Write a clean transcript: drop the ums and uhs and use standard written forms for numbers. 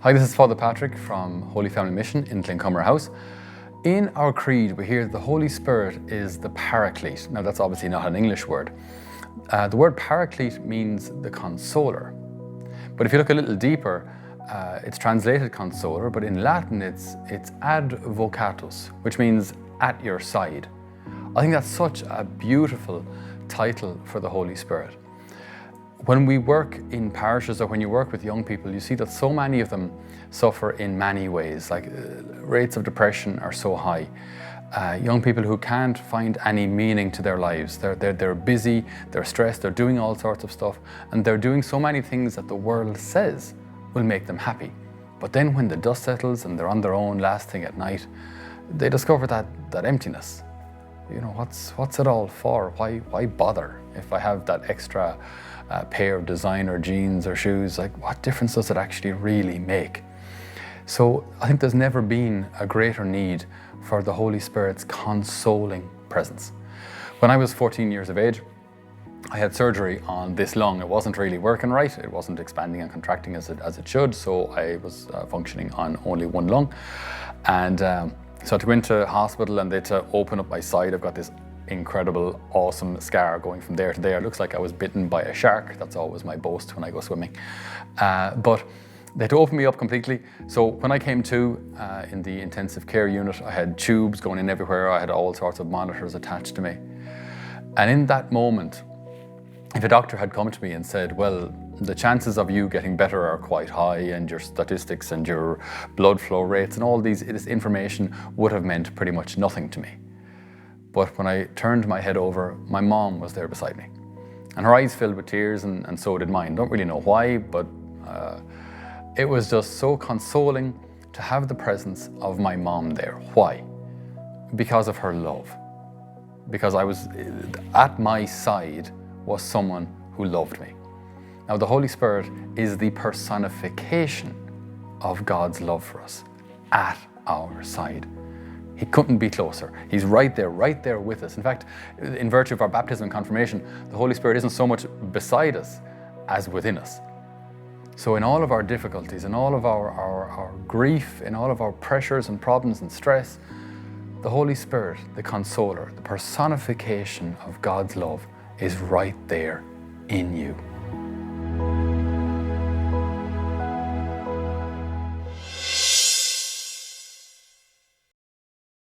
Hi, this is Fr.Patrick from Holy Family Mission in Glencummer House. In our creed, we hear the Holy Spirit is the Paraclete. Now, that's obviously not an English word. The word Paraclete means the consoler. But if you look a little deeper, it's translated consoler, but in Latin it's advocatus, which means at your side. I think that's such a beautiful title for the Holy Spirit. When we work in parishes or when you work with young people, you see that so many of them suffer in many ways, like rates of depression are so high. Young people who can't find any meaning to their lives. They're busy, they're stressed, they're doing all sorts of stuff, and they're doing so many things that the world says will make them happy. But then when the dust settles and they're on their own last thing at night, they discover that emptiness. You know, what's it all for? Why bother if I have that extra pair of designer jeans or shoes? Like, what difference does it actually really make? So I think there's never been a greater need for the Holy Spirit's consoling presence. When I was 14 years of age, I had surgery on this lung. It wasn't really working right. It wasn't expanding and contracting as it should. So I was functioning on only one lung. And so I had to go into hospital and they had to open up my side. I've got this incredible, awesome scar going from there to there. It looks like I was bitten by a shark. That's always my boast when I go swimming. But they had to open me up completely. So when I came to in the intensive care unit, I had tubes going in everywhere. I had all sorts of monitors attached to me. And in that moment, if a doctor had come to me and said, well, the chances of you getting better are quite high, and your statistics and your blood flow rates and all this information would have meant pretty much nothing to me. But when I turned my head over, my mom was there beside me. And her eyes filled with tears, and so did mine. Don't really know why, but it was just so consoling to have the presence of my mom there. Why? Because of her love. Because I was, at my side was someone who loved me. Now, the Holy Spirit is the personification of God's love for us, at our side. He couldn't be closer. He's right there with us. In fact, in virtue of our baptism and confirmation, the Holy Spirit isn't so much beside us as within us. So in all of our difficulties, in all of our grief, in all of our pressures and problems and stress, the Holy Spirit, the consoler, the personification of God's love, is right there in you.